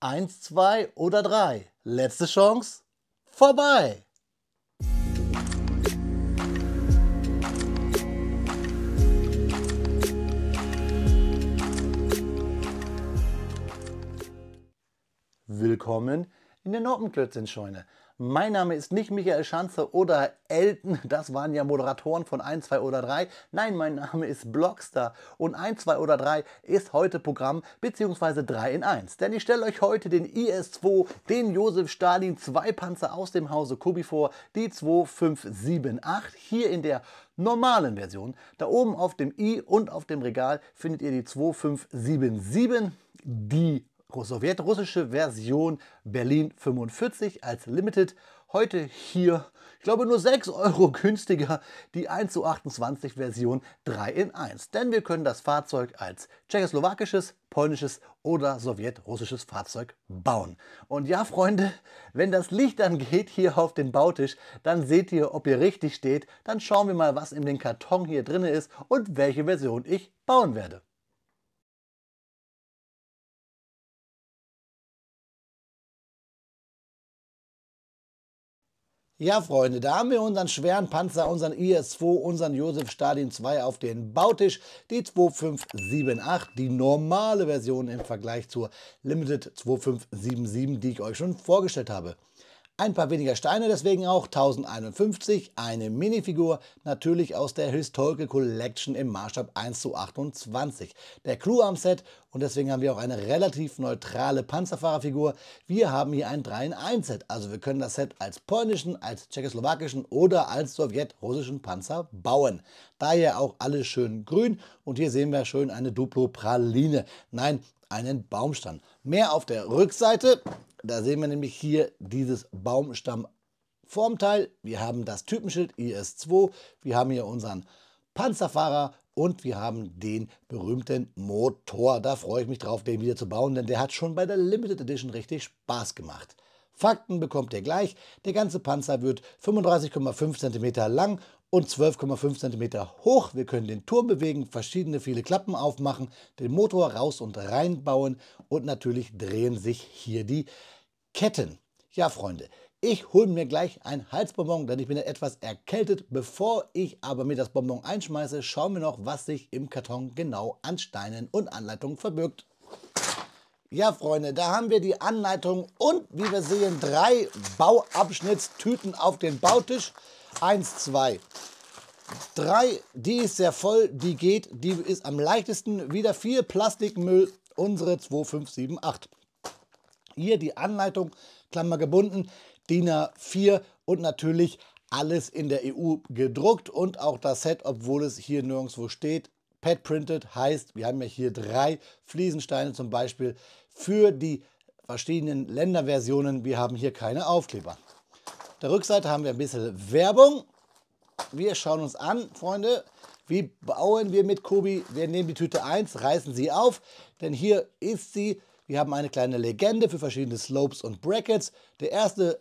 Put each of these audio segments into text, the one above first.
1, 2 oder 3. Letzte Chance. Vorbei. Willkommen in der Noppenklötzchen-Scheune. Mein Name ist nicht Michael Schanze oder Elton, das waren ja Moderatoren von 1, 2 oder 3. Nein, mein Name ist Blockstar und 1, 2 oder 3 ist heute Programm bzw. 3 in 1. Denn ich stelle euch heute den IS-2, den Josef Stalin 2 Panzer aus dem Hause Kubi vor, die 2578, hier in der normalen Version. Da oben auf dem I und auf dem Regal findet ihr die 2577, die sowjetrussische Version Berlin 45 als Limited. Heute hier, ich glaube nur 6 Euro günstiger, die 1:28 Version 3 in 1. Denn wir können das Fahrzeug als tschechoslowakisches, polnisches oder sowjetrussisches Fahrzeug bauen. Und ja, Freunde, wenn das Licht angeht hier auf den Bautisch, dann seht ihr, ob ihr richtig steht. Dann schauen wir mal, was in den Karton hier drin ist und welche Version ich bauen werde. Ja, Freunde, da haben wir unseren schweren Panzer, unseren IS-2, unseren Josef Stalin 2 auf den Bautisch, die 2578, die normale Version im Vergleich zur Limited 2577, die ich euch schon vorgestellt habe. Ein paar weniger Steine, deswegen auch 1051, eine Minifigur, natürlich aus der Historical Collection im Maßstab 1:28. Der Clou am Set, und deswegen haben wir auch eine relativ neutrale Panzerfahrerfigur. Wir haben hier ein 3 in 1 Set, also wir können das Set als polnischen, als tschechoslowakischen oder als sowjetrussischen Panzer bauen. Daher auch alles schön grün, und hier sehen wir schön eine Duplo-Praline, nein, einen Baumstamm. Mehr auf der Rückseite. Da sehen wir nämlich hier dieses Baumstammformteil. Wir haben das Typenschild IS-2, wir haben hier unseren Panzerfahrer und wir haben den berühmten Motor. Da freue ich mich drauf, den wieder zu bauen, denn der hat schon bei der Limited Edition richtig Spaß gemacht. Fakten bekommt ihr gleich. Der ganze Panzer wird 35,5 cm lang und 12,5 cm hoch. Wir können den Turm bewegen, viele Klappen aufmachen, den Motor raus und rein bauen und natürlich drehen sich hier die Ketten. Ja, Freunde, ich hole mir gleich ein Halsbonbon, denn ich bin ja etwas erkältet. Bevor ich aber mir das Bonbon einschmeiße, schauen wir noch, was sich im Karton genau an Steinen und Anleitungen verbirgt. Ja, Freunde, da haben wir die Anleitung und wie wir sehen, 3 Bauabschnittstüten auf den Bautisch. 1, 2, 3, die ist sehr voll, die geht, die ist am leichtesten. Wieder 4 Plastikmüll, unsere 2578. Hier die Anleitung, Klammer gebunden, DIN A4 und natürlich alles in der EU gedruckt und auch das Set, obwohl es hier nirgendwo steht, Pad Printed, heißt, wir haben ja hier 3 Fliesensteine zum Beispiel für die verschiedenen Länderversionen. Wir haben hier keine Aufkleber. Auf der Rückseite haben wir ein bisschen Werbung. Wir schauen uns an, Freunde, wie bauen wir mit Kubi. Wir nehmen die Tüte 1, reißen sie auf, denn hier ist sie. Wir haben eine kleine Legende für verschiedene Slopes und Brackets. Der erste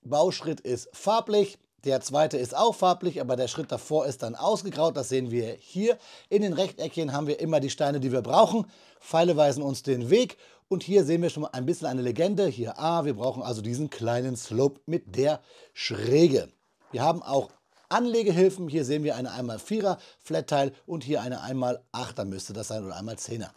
Bauschritt ist farblich. Der zweite ist auch farblich, aber der Schritt davor ist dann ausgegraut. Das sehen wir hier. In den Rechteckchen haben wir immer die Steine, die wir brauchen. Pfeile weisen uns den Weg. Und hier sehen wir schon mal ein bisschen eine Legende. Hier A, wir brauchen also diesen kleinen Slope mit der Schräge. Wir haben auch Anlegehilfen. Hier sehen wir eine 1x4er Flat-Teil und hier eine 1x8er müsste das sein oder 1x10er.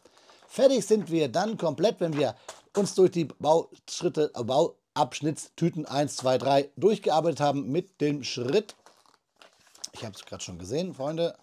Fertig sind wir dann komplett, wenn wir uns durch die Bauschritte, Bauabschnittstüten 1, 2, 3 durchgearbeitet haben mit dem Schritt. Ich habe es gerade schon gesehen, Freunde.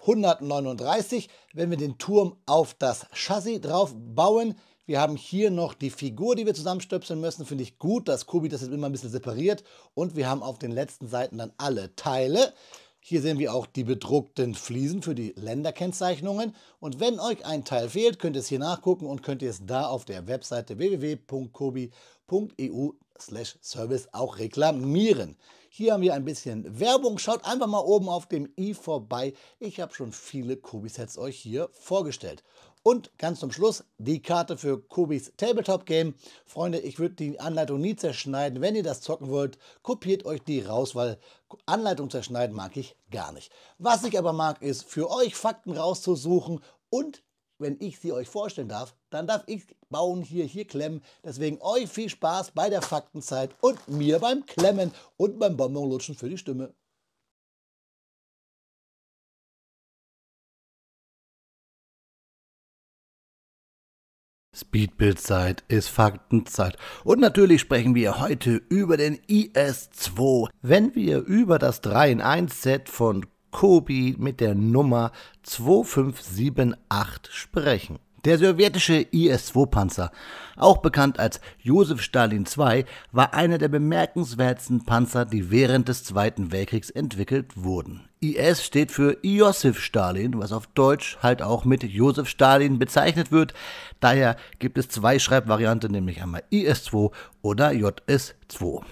139, wenn wir den Turm auf das Chassis drauf bauen. Wir haben hier noch die Figur, die wir zusammenstöpseln müssen. Finde ich gut, dass Kubi das jetzt immer ein bisschen separiert. Und wir haben auf den letzten Seiten dann alle Teile. Hier sehen wir auch die bedruckten Fliesen für die Länderkennzeichnungen. Und wenn euch ein Teil fehlt, könnt ihr es hier nachgucken und könnt ihr es da auf der Webseite www.kubi.eu/service auch reklamieren. Hier haben wir ein bisschen Werbung. Schaut einfach mal oben auf dem i vorbei. Ich habe schon viele Kubi-Sets euch hier vorgestellt. Und ganz zum Schluss die Karte für Kubis Tabletop Game. Freunde, ich würde die Anleitung nie zerschneiden. Wenn ihr das zocken wollt, kopiert euch die raus, weil Anleitung zerschneiden mag ich gar nicht. Was ich aber mag, ist für euch Fakten rauszusuchen und wenn ich sie euch vorstellen darf, dann darf ich bauen, hier klemmen. Deswegen euch viel Spaß bei der Faktenzeit und mir beim Klemmen und beim Bonbonlutschen für die Stimme. Speedbildzeit ist Faktenzeit. Und natürlich sprechen wir heute über den IS-2, wenn wir über das 3-in-1-Set von Kobi mit der Nummer 2578 sprechen. Der sowjetische IS-2-Panzer, auch bekannt als Josef Stalin II, war einer der bemerkenswertesten Panzer, die während des Zweiten Weltkriegs entwickelt wurden. IS steht für Iosif Stalin, was auf Deutsch halt auch mit Josef Stalin bezeichnet wird. Daher gibt es zwei Schreibvarianten, nämlich einmal IS-2 oder JS-2.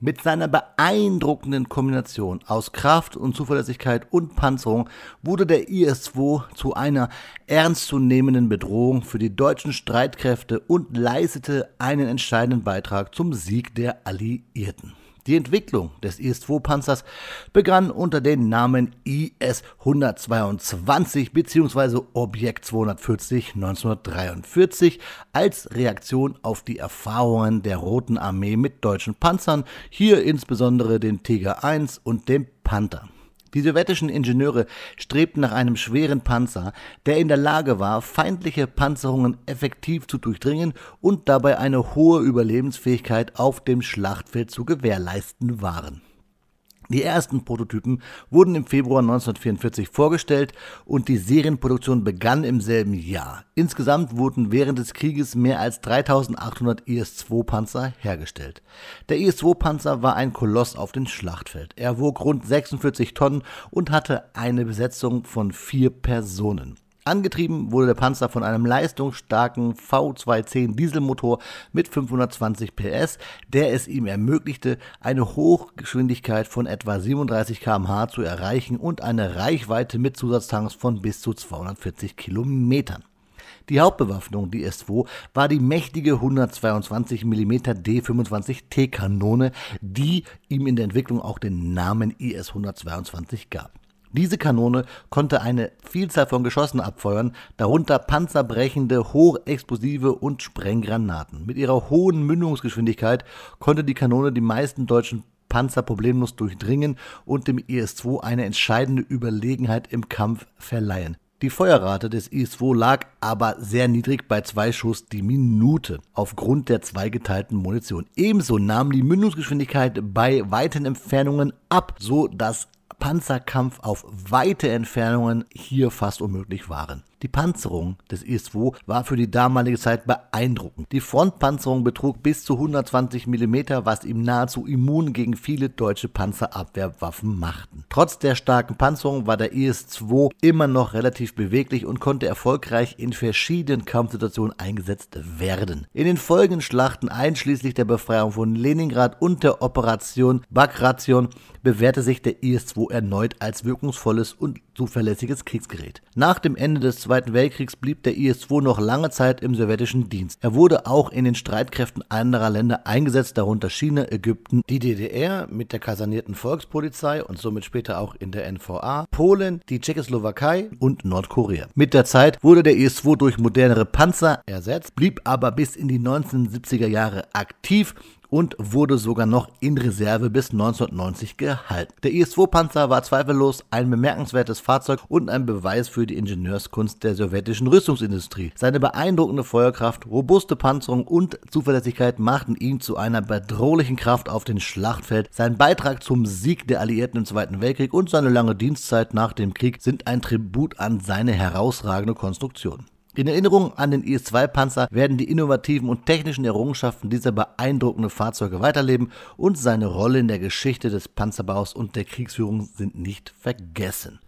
Mit seiner beeindruckenden Kombination aus Kraft und Zuverlässigkeit und Panzerung wurde der IS-2 zu einer ernstzunehmenden Bedrohung für die deutschen Streitkräfte und leistete einen entscheidenden Beitrag zum Sieg der Alliierten. Die Entwicklung des IS-2-Panzers begann unter dem Namen IS-122 bzw. Objekt 240 1943 als Reaktion auf die Erfahrungen der Roten Armee mit deutschen Panzern, hier insbesondere den Tiger I und dem Panther. Die sowjetischen Ingenieure strebten nach einem schweren Panzer, der in der Lage war, feindliche Panzerungen effektiv zu durchdringen und dabei eine hohe Überlebensfähigkeit auf dem Schlachtfeld zu gewährleisten waren. Die ersten Prototypen wurden im Februar 1944 vorgestellt und die Serienproduktion begann im selben Jahr. Insgesamt wurden während des Krieges mehr als 3800 IS-2-Panzer hergestellt. Der IS-2-Panzer war ein Koloss auf dem Schlachtfeld. Er wog rund 46 Tonnen und hatte eine Besetzung von 4 Personen. Angetrieben wurde der Panzer von einem leistungsstarken V210 Dieselmotor mit 520 PS, der es ihm ermöglichte, eine Hochgeschwindigkeit von etwa 37 km/h zu erreichen und eine Reichweite mit Zusatztanks von bis zu 240 Kilometern. Die Hauptbewaffnung des IS-2 war die mächtige 122 mm D25T-Kanone, die ihm in der Entwicklung auch den Namen IS-122 gab. Diese Kanone konnte eine Vielzahl von Geschossen abfeuern, darunter panzerbrechende, hochexplosive und Sprenggranaten. Mit ihrer hohen Mündungsgeschwindigkeit konnte die Kanone die meisten deutschen Panzer problemlos durchdringen und dem IS-2 eine entscheidende Überlegenheit im Kampf verleihen. Die Feuerrate des IS-2 lag aber sehr niedrig bei 2 Schuss die Minute aufgrund der zweigeteilten Munition. Ebenso nahm die Mündungsgeschwindigkeit bei weiten Entfernungen ab, so dass Panzerkampf auf weite Entfernungen hier fast unmöglich waren. Die Panzerung des IS-2 war für die damalige Zeit beeindruckend. Die Frontpanzerung betrug bis zu 120 mm, was ihm nahezu immun gegen viele deutsche Panzerabwehrwaffen machten. Trotz der starken Panzerung war der IS-2 immer noch relativ beweglich und konnte erfolgreich in verschiedenen Kampfsituationen eingesetzt werden. In den folgenden Schlachten, einschließlich der Befreiung von Leningrad und der Operation Bagration, bewährte sich der IS-2 erneut als wirkungsvolles und zuverlässiges Kriegsgerät. Nach dem Ende des Zweiten Weltkriegs blieb der IS-2 noch lange Zeit im sowjetischen Dienst. Er wurde auch in den Streitkräften anderer Länder eingesetzt, darunter China, Ägypten, die DDR mit der kasernierten Volkspolizei und somit später auch in der NVA, Polen, die Tschechoslowakei und Nordkorea. Mit der Zeit wurde der IS-2 durch modernere Panzer ersetzt, blieb aber bis in die 1970er Jahre aktiv und wurde sogar noch in Reserve bis 1990 gehalten. Der IS-2-Panzer war zweifellos ein bemerkenswertes Fahrzeug und ein Beweis für die Ingenieurskunst der sowjetischen Rüstungsindustrie. Seine beeindruckende Feuerkraft, robuste Panzerung und Zuverlässigkeit machten ihn zu einer bedrohlichen Kraft auf dem Schlachtfeld. Sein Beitrag zum Sieg der Alliierten im Zweiten Weltkrieg und seine lange Dienstzeit nach dem Krieg sind ein Tribut an seine herausragende Konstruktion. In Erinnerung an den IS-2-Panzer werden die innovativen und technischen Errungenschaften dieser beeindruckenden Fahrzeuge weiterleben und seine Rolle in der Geschichte des Panzerbaus und der Kriegsführung sind nicht vergessen.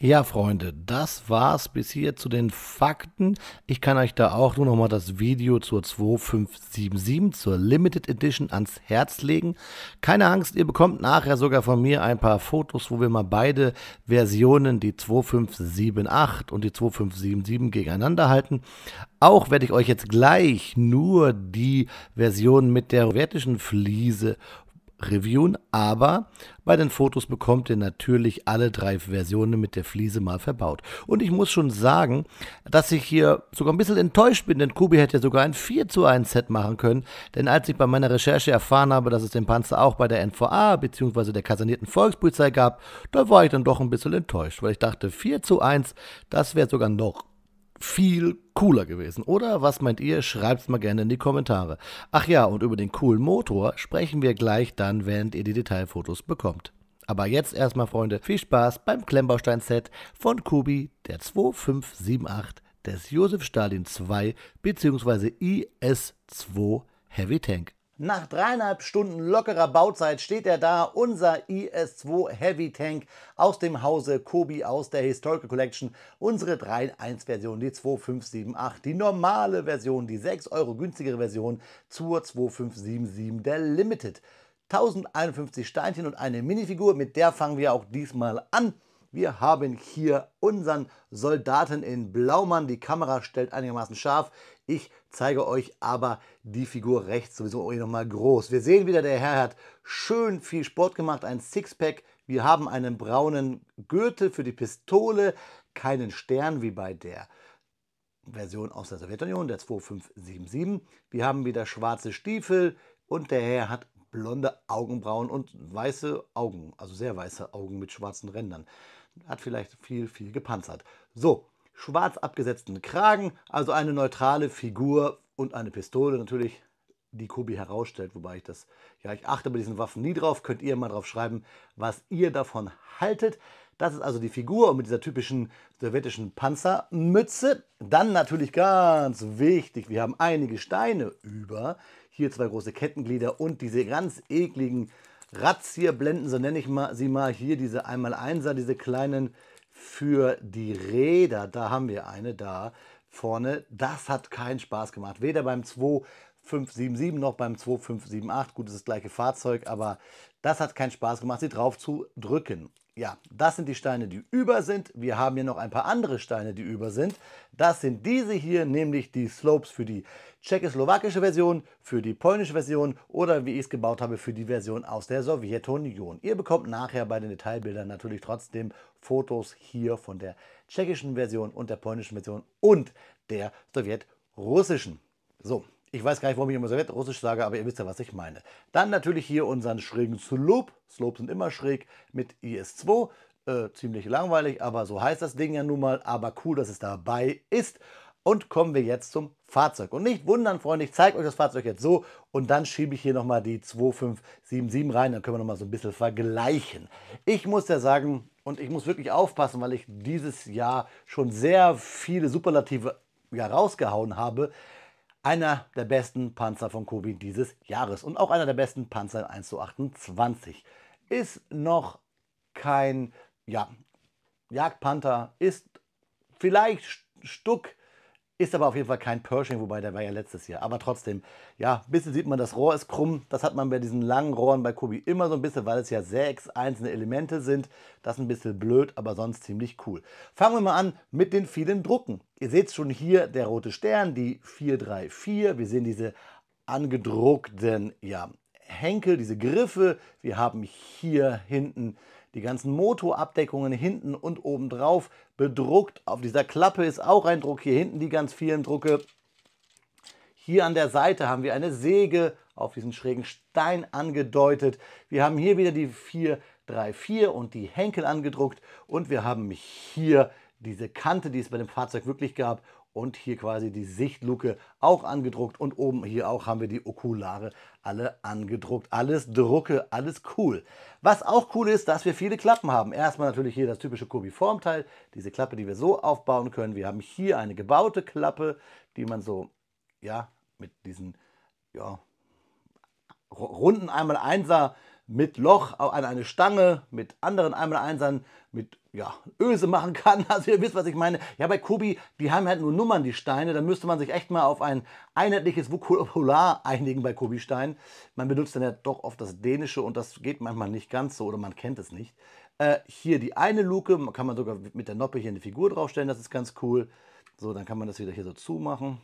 Ja, Freunde, das war's bis hier zu den Fakten. Ich kann euch da auch nur noch mal das Video zur 2577, zur Limited Edition ans Herz legen. Keine Angst, ihr bekommt nachher sogar von mir ein paar Fotos, wo wir mal beide Versionen, die 2578 und die 2577 gegeneinander halten. Auch werde ich euch jetzt gleich nur die Version mit der sowjetischen Fliese reviewen, aber bei den Fotos bekommt ihr natürlich alle 3 Versionen mit der Fliese mal verbaut. Und ich muss schon sagen, dass ich hier sogar ein bisschen enttäuscht bin, denn Kubi hätte ja sogar ein 4:1 Set machen können, denn als ich bei meiner Recherche erfahren habe, dass es den Panzer auch bei der NVA bzw. der kasernierten Volkspolizei gab, da war ich dann doch ein bisschen enttäuscht, weil ich dachte, 4:1, das wäre sogar noch viel cooler gewesen. Oder was meint ihr? Schreibt's mal gerne in die Kommentare. Ach ja, und über den coolen Motor sprechen wir gleich dann, während ihr die Detailfotos bekommt. Aber jetzt erstmal, Freunde, viel Spaß beim Klemmbaustein-Set von Kubi, der 2578 des Josef Stalin II bzw. IS-2 Heavy Tank. Nach 3,5 Stunden lockerer Bauzeit steht er da, unser IS-2 Heavy Tank aus dem Hause Kubi aus der Historical Collection. Unsere 3-in-1-Version, die 2578, die normale Version, die 6 Euro günstigere Version zur 2577 der Limited. 1051 Steinchen und eine Minifigur, mit der fangen wir auch diesmal an. Wir haben hier unseren Soldaten in Blaumann. Die Kamera stellt einigermaßen scharf. Ich zeige euch aber die Figur rechts sowieso nochmal groß. Wir sehen wieder, der Herr hat schön viel Sport gemacht, ein Sixpack. Wir haben einen braunen Gürtel für die Pistole, keinen Stern wie bei der Version aus der Sowjetunion, der 2577. Wir haben wieder schwarze Stiefel und der Herr hat blonde Augenbrauen und weiße Augen, also sehr weiße Augen mit schwarzen Rändern. Hat vielleicht viel gepanzert. So, schwarz abgesetzten Kragen, also eine neutrale Figur und eine Pistole natürlich, die Kubi herausstellt, wobei ich achte bei diesen Waffen nie drauf, könnt ihr mal drauf schreiben, was ihr davon haltet. Das ist also die Figur und mit dieser typischen sowjetischen Panzermütze. Dann natürlich ganz wichtig, wir haben einige Steine über, hier 2 große Kettenglieder und diese ganz ekligen Razzierblenden, so nenne ich sie mal, hier diese 1x1er, diese kleinen für die Räder, da haben wir eine, da vorne. Das hat keinen Spaß gemacht, weder beim 2577 noch beim 2578, gut, das ist das gleiche Fahrzeug, aber das hat keinen Spaß gemacht, sie drauf zu drücken. Ja, das sind die Steine, die über sind. Wir haben hier noch ein paar andere Steine, die über sind. Das sind diese hier, nämlich die Slopes für die tschechoslowakische Version, für die polnische Version oder wie ich es gebaut habe, für die Version aus der Sowjetunion. Ihr bekommt nachher bei den Detailbildern natürlich trotzdem Fotos hier von der tschechischen Version und der polnischen Version und der sowjetrussischen. So. Ich weiß gar nicht, warum ich immer Sowjetrussisch sage, aber ihr wisst ja, was ich meine. Dann natürlich hier unseren schrägen Slope. Slopes sind immer schräg mit IS-2. Ziemlich langweilig, aber so heißt das Ding ja nun mal. Aber cool, dass es dabei ist. Und kommen wir jetzt zum Fahrzeug. Und nicht wundern, Freunde, ich zeige euch das Fahrzeug jetzt so. Und dann schiebe ich hier nochmal die 2577 rein. Dann können wir nochmal so ein bisschen vergleichen. Ich muss ja sagen, und ich muss wirklich aufpassen, weil ich dieses Jahr schon sehr viele Superlative rausgehauen habe. Einer der besten Panzer von Kubi dieses Jahres und auch einer der besten Panzer in 1:28. Ist noch kein Jagdpanther, ist vielleicht Stuck, ist aber auf jeden Fall kein Pershing, wobei der war ja letztes Jahr. Aber trotzdem, ja, ein bisschen sieht man, das Rohr ist krumm. Das hat man bei diesen langen Rohren bei Kubi immer so ein bisschen, weil es ja 6 einzelne Elemente sind. Das ist ein bisschen blöd, aber sonst ziemlich cool. Fangen wir mal an mit den vielen Drucken. Ihr seht schon hier der rote Stern, die 434. Wir sehen diese angedruckten Henkel, diese Griffe. Wir haben hier hinten die ganzen Motorabdeckungen hinten und oben drauf bedruckt. Auf dieser Klappe ist auch ein Druck, hier hinten die ganz vielen Drucke. Hier an der Seite haben wir eine Säge auf diesen schrägen Stein angedeutet. Wir haben hier wieder die 434 und die Henkel angedruckt. Und wir haben hier diese Kante, die es bei dem Fahrzeug wirklich gab. Und hier quasi die Sichtluke auch angedruckt. Und oben hier auch haben wir die Okulare alle angedruckt. Alles Drucke, alles cool. Was auch cool ist, dass wir viele Klappen haben. Erstmal natürlich hier das typische Kubi-Formteil. Diese Klappe, die wir so aufbauen können. Wir haben hier eine gebaute Klappe, die man so, mit diesen, runden 1x1er mit Loch an eine Stange, mit anderen 1x1ern, mit Öse machen kann. Also ihr wisst, was ich meine. Ja, bei Kubi, die haben halt nur Nummern, die Steine. Da müsste man sich echt mal auf ein einheitliches Vokabular einigen bei Kubi-Steinen. Man benutzt dann ja doch oft das Dänische und das geht manchmal nicht ganz so oder man kennt es nicht. Hier die eine Luke, kann man sogar mit der Noppe hier eine Figur draufstellen, das ist ganz cool. So, dann kann man das wieder hier so zumachen.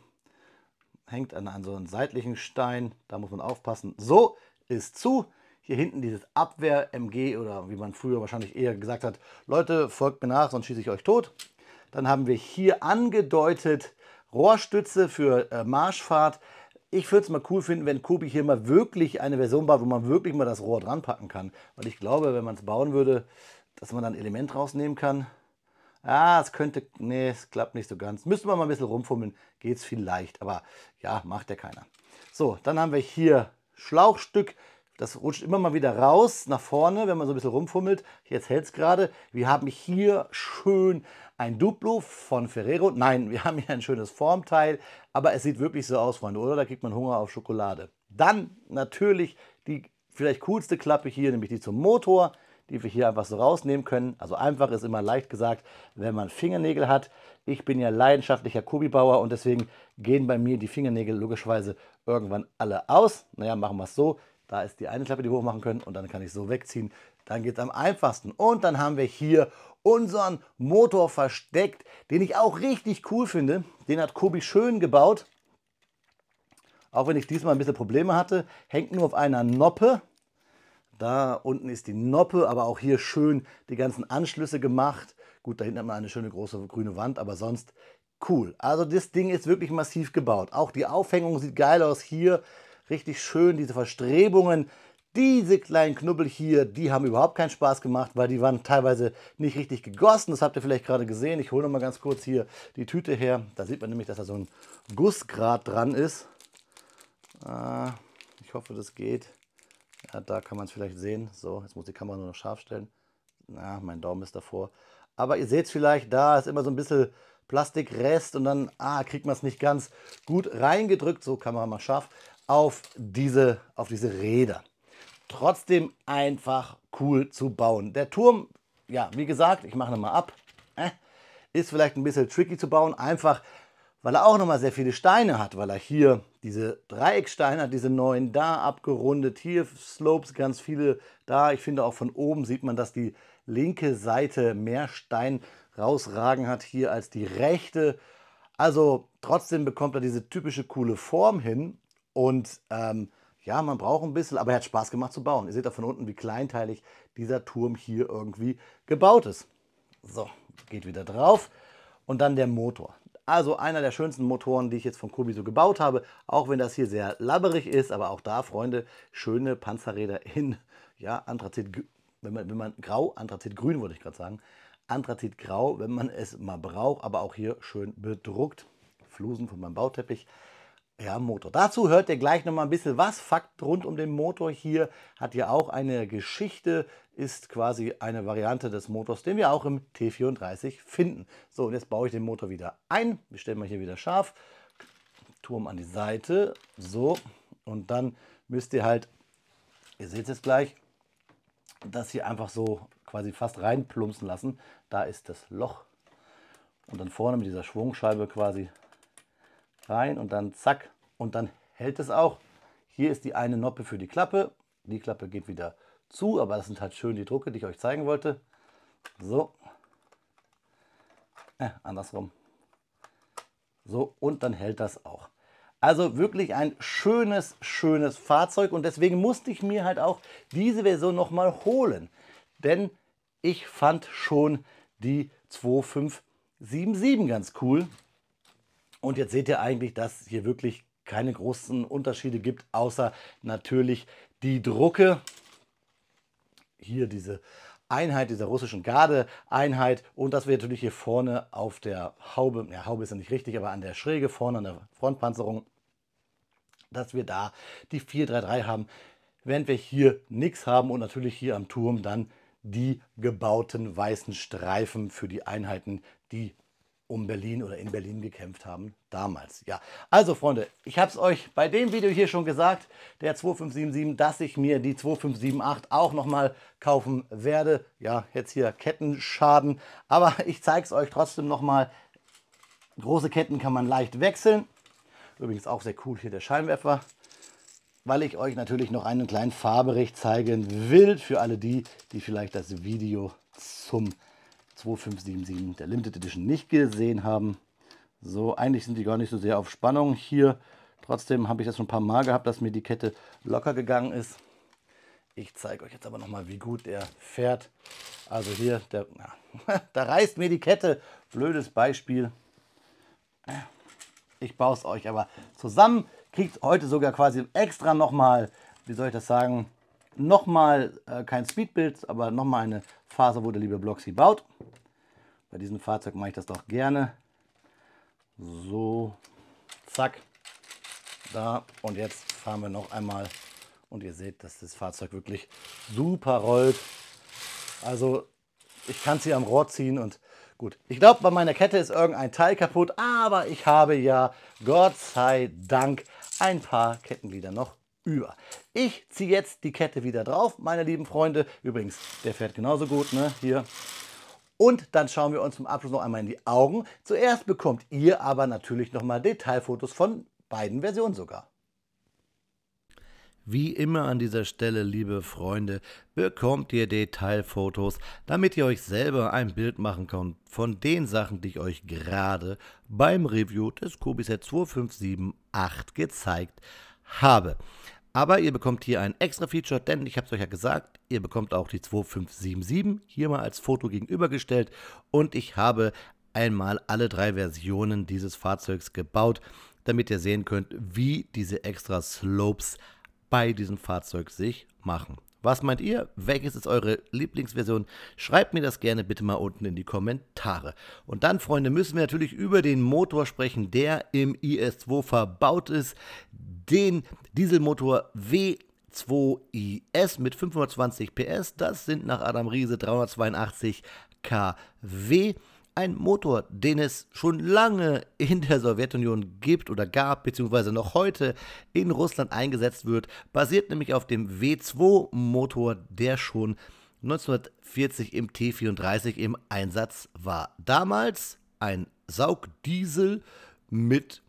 Hängt an so einem seitlichen Stein, da muss man aufpassen. So, ist zu. Hier hinten dieses Abwehr-MG oder wie man früher wahrscheinlich eher gesagt hat, Leute, folgt mir nach, sonst schieße ich euch tot. Dann haben wir hier angedeutet Rohrstütze für Marschfahrt. Ich würde es mal cool finden, wenn Kobi hier mal wirklich eine Version baut, wo man wirklich mal das Rohr dran packen kann. Weil ich glaube, wenn man es bauen würde, dass man dann ein Element rausnehmen kann. Ja, es könnte, nee, es klappt nicht so ganz. Müsste man mal ein bisschen rumfummeln, geht es vielleicht. Aber ja, macht ja keiner. So, dann haben wir hier Schlauchstück. Das rutscht immer mal wieder raus, nach vorne, wenn man so ein bisschen rumfummelt. Jetzt hält es gerade. Wir haben hier schön ein Duplo von Ferrero. Nein, wir haben hier ein schönes Formteil. Aber es sieht wirklich so aus, Freunde, oder? Da kriegt man Hunger auf Schokolade. Dann natürlich die vielleicht coolste Klappe hier, nämlich die zum Motor, die wir hier einfach so rausnehmen können. Also einfach ist immer leicht gesagt, wenn man Fingernägel hat. Ich bin ja leidenschaftlicher Kobi-Bauer und deswegen gehen bei mir die Fingernägel logischerweise irgendwann alle aus. Naja, machen wir es so. Da ist die eine Klappe, die wir hochmachen können und dann kann ich so wegziehen. Dann geht es am einfachsten. Und dann haben wir hier unseren Motor versteckt, den ich auch richtig cool finde. Den hat Kobi schön gebaut. Auch wenn ich diesmal ein bisschen Probleme hatte. Hängt nur auf einer Noppe. Da unten ist die Noppe, aber auch hier schön die ganzen Anschlüsse gemacht. Gut, da hinten hat man eine schöne große grüne Wand, aber sonst cool. Also das Ding ist wirklich massiv gebaut. Auch die Aufhängung sieht geil aus hier. Richtig schön, diese Verstrebungen. Diese kleinen Knubbel hier, die haben überhaupt keinen Spaß gemacht, weil die waren teilweise nicht richtig gegossen. Das habt ihr vielleicht gerade gesehen. Ich hole noch mal ganz kurz hier die Tüte her. Da sieht man nämlich, dass da so ein Gussgrad dran ist. Ich hoffe, das geht. Ja, da kann man es vielleicht sehen. So, jetzt muss die Kamera nur noch scharf stellen. Na, mein Daumen ist davor. Aber ihr seht es vielleicht, da ist immer so ein bisschen Plastikrest und dann kriegt man es nicht ganz gut reingedrückt. So, Kamera mal scharf. Auf diese Räder. Trotzdem einfach cool zu bauen. Der Turm, ja, wie gesagt, ich mache nochmal ab, ist vielleicht ein bisschen tricky zu bauen, einfach weil er auch nochmal sehr viele Steine hat, weil er hier diese Dreiecksteine hat, diese neuen da abgerundet, hier Slopes, ganz viele da. Ich finde auch von oben sieht man, dass die linke Seite mehr Stein rausragen hat hier als die rechte. Also trotzdem bekommt er diese typische coole Form hin. Und ja, man braucht ein bisschen, aber er hat Spaß gemacht zu bauen. Ihr seht da von unten, wie kleinteilig dieser Turm hier irgendwie gebaut ist. So, geht wieder drauf. Und dann der Motor. Also einer der schönsten Motoren, die ich jetzt von Kobi so gebaut habe. Auch wenn das hier sehr labberig ist, aber auch da, Freunde, schöne Panzerräder in ja, Anthrazit, wenn man grau, Anthrazitgrün wollte ich gerade sagen. Anthrazitgrau, wenn man es mal braucht, aber auch hier schön bedruckt. Flusen von meinem Bauteppich. Ja, Motor. Dazu hört ihr gleich noch mal ein bisschen was. Fakt rund um den Motor hier hat ja auch eine Geschichte, ist quasi eine Variante des Motors, den wir auch im T34 finden. So, und jetzt baue ich den Motor wieder ein. Wir stellen mal hier wieder scharf. Turm an die Seite. So, und dann müsst ihr halt, ihr seht es gleich, das hier einfach so quasi fast reinplumpsen lassen. Da ist das Loch. Und dann vorne mit dieser Schwungscheibe quasi rein und dann zack und dann hält es auch. Hier ist die eine Noppe für die Klappe. Die Klappe geht wieder zu, aber das sind halt schön die Drucke, die ich euch zeigen wollte. So. Andersrum. So, und dann hält das auch. Also wirklich ein schönes Fahrzeug und deswegen musste ich mir halt auch diese Version nochmal holen. Denn ich fand schon die 2577 ganz cool. Und jetzt seht ihr eigentlich, dass hier wirklich keine großen Unterschiede gibt, außer natürlich die Drucke. Hier diese Einheit, dieser russischen Garde-Einheit und dass wir natürlich hier vorne auf der Haube, ja, Haube ist ja nicht richtig, aber an der Schräge vorne an der Frontpanzerung, dass wir da die 433 haben, während wir hier nichts haben und natürlich hier am Turm dann die gebauten weißen Streifen für die Einheiten, die um Berlin oder in Berlin gekämpft haben damals. Ja, also Freunde, ich habe es euch bei dem Video hier schon gesagt, der 2577, dass ich mir die 2578 auch nochmal kaufen werde. Ja, jetzt hier Kettenschaden, aber ich zeige es euch trotzdem nochmal. Große Ketten kann man leicht wechseln. Übrigens auch sehr cool hier der Scheinwerfer, weil ich euch natürlich noch einen kleinen Fahrbericht zeigen will für alle die, die vielleicht das Video zum 2577 der Limited Edition nicht gesehen haben. So, eigentlich sind die gar nicht so sehr auf Spannung hier. Trotzdem habe ich das schon ein paar Mal gehabt, dass mir die Kette locker gegangen ist. Ich zeige euch jetzt aber nochmal, wie gut der fährt. Also hier, da reißt mir die Kette. Blödes Beispiel. Ich baue es euch aber zusammen. Kriegt heute sogar quasi extra nochmal, wie soll ich das sagen, nochmal kein Speedbild, aber nochmal eine Faser, wo der liebe Bloxy baut. Bei diesem Fahrzeug mache ich das doch gerne. So, zack, da. Und jetzt fahren wir noch einmal. Und ihr seht, dass das Fahrzeug wirklich super rollt. Also ich kann es hier am Rohr ziehen und gut. Ich glaube, bei meiner Kette ist irgendein Teil kaputt, aber ich habe ja, Gott sei Dank, ein paar Kettenglieder noch über. Ich ziehe jetzt die Kette wieder drauf, meine lieben Freunde. Übrigens, der fährt genauso gut, ne? Hier. Und dann schauen wir uns zum Abschluss noch einmal in die Augen. Zuerst bekommt ihr aber natürlich nochmal Detailfotos von beiden Versionen sogar. Wie immer an dieser Stelle, liebe Freunde, bekommt ihr Detailfotos, damit ihr euch selber ein Bild machen könnt von den Sachen, die ich euch gerade beim Review des Kobi-Set 2578 gezeigt habe. Aber ihr bekommt hier ein extra Feature, denn ich habe es euch ja gesagt, ihr bekommt auch die 2577 hier mal als Foto gegenübergestellt und ich habe einmal alle 3 Versionen dieses Fahrzeugs gebaut, damit ihr sehen könnt, wie diese extra Slopes bei diesem Fahrzeug sich machen. Was meint ihr? Welches ist eure Lieblingsversion? Schreibt mir das gerne bitte mal unten in die Kommentare. Und dann, Freunde, müssen wir natürlich über den Motor sprechen, der im IS2 verbaut ist. Den Dieselmotor W2IS mit 520 PS. Das sind nach Adam Riese 382 kW. Ein Motor, den es schon lange in der Sowjetunion gibt oder gab, beziehungsweise noch heute in Russland eingesetzt wird, basiert nämlich auf dem W2-Motor, der schon 1940 im T34 im Einsatz war. Damals ein Saugdiesel mit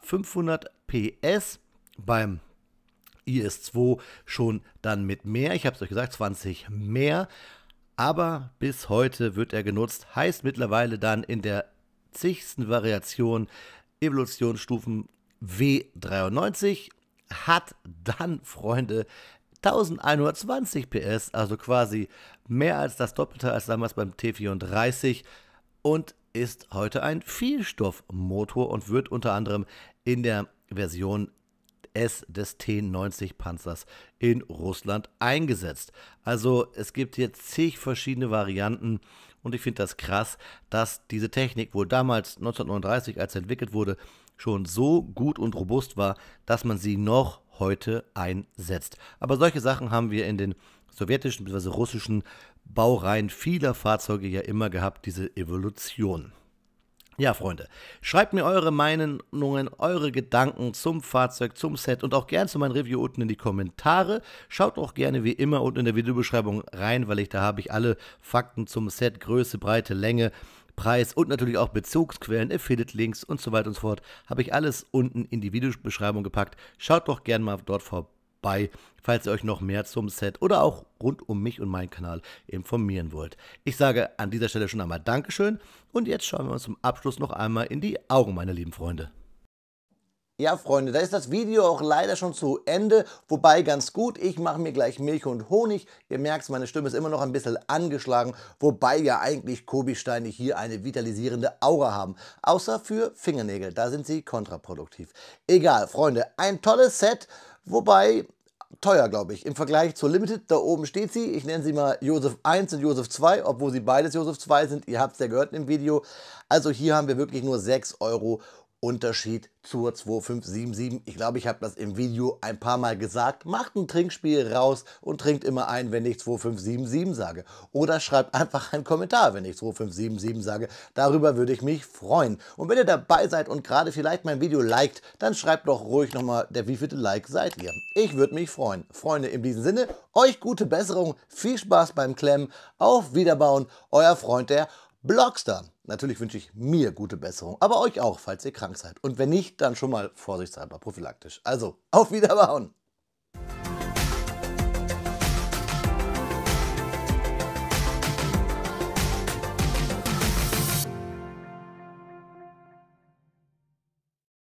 500 PS, beim IS2 schon dann mit mehr, ich habe es euch gesagt, 20 mehr. Aber bis heute wird er genutzt, heißt mittlerweile dann in der zigsten Variation Evolutionsstufen W93, hat dann, Freunde, 1120 PS, also quasi mehr als das Doppelte als damals beim T34 und ist heute ein Vielstoffmotor und wird unter anderem in der Version S des T90 Panzers in Russland eingesetzt. Also es gibt hier zig verschiedene Varianten und ich finde das krass, dass diese Technik wohl damals 1939, als sie entwickelt wurde, schon so gut und robust war, dass man sie noch heute einsetzt. Aber solche Sachen haben wir in den sowjetischen bzw. russischen Baureihen vieler Fahrzeuge ja immer gehabt, diese Evolution. Ja, Freunde, schreibt mir eure Meinungen, eure Gedanken zum Fahrzeug, zum Set und auch gern zu meinem Review unten in die Kommentare. Schaut auch gerne wie immer unten in der Videobeschreibung rein, weil da habe ich alle Fakten zum Set, Größe, Breite, Länge, Preis und natürlich auch Bezugsquellen, Affiliate-Links und so weiter und so fort. Habe ich alles unten in die Videobeschreibung gepackt. Schaut doch gerne mal dort vorbei, falls ihr euch noch mehr zum Set oder auch rund um mich und meinen Kanal informieren wollt. Ich sage an dieser Stelle schon einmal Dankeschön und jetzt schauen wir uns zum Abschluss noch einmal in die Augen, meine lieben Freunde. Ja, Freunde, da ist das Video auch leider schon zu Ende, wobei ganz gut, ich mache mir gleich Milch und Honig. Ihr merkt, meine Stimme ist immer noch ein bisschen angeschlagen, wobei ja eigentlich Kobi-Steine hier eine vitalisierende Aura haben. Außer für Fingernägel, da sind sie kontraproduktiv. Egal, Freunde, ein tolles Set, wobei teuer, glaube ich, im Vergleich zur Limited. Da oben steht sie, ich nenne sie mal Josef 1 und Josef 2, obwohl sie beides Josef 2 sind. Ihr habt es ja gehört im Video. Also hier haben wir wirklich nur 6 Euro Unterschied zur 2577. Ich glaube, ich habe das im Video ein paar Mal gesagt. Macht ein Trinkspiel raus und trinkt immer ein, wenn ich 2577 sage. Oder schreibt einfach einen Kommentar, wenn ich 2577 sage. Darüber würde ich mich freuen. Und wenn ihr dabei seid und gerade vielleicht mein Video liked, dann schreibt doch ruhig nochmal, der wievielte Like seid ihr. Ich würde mich freuen. Freunde, in diesem Sinne, euch gute Besserung, viel Spaß beim Klemmen, auf Wiederbauen, euer Freund der Blockstar. Natürlich wünsche ich mir gute Besserung, aber euch auch, falls ihr krank seid. Und wenn nicht, dann schon mal vorsichtshalber prophylaktisch. Also, auf Wiedersehen!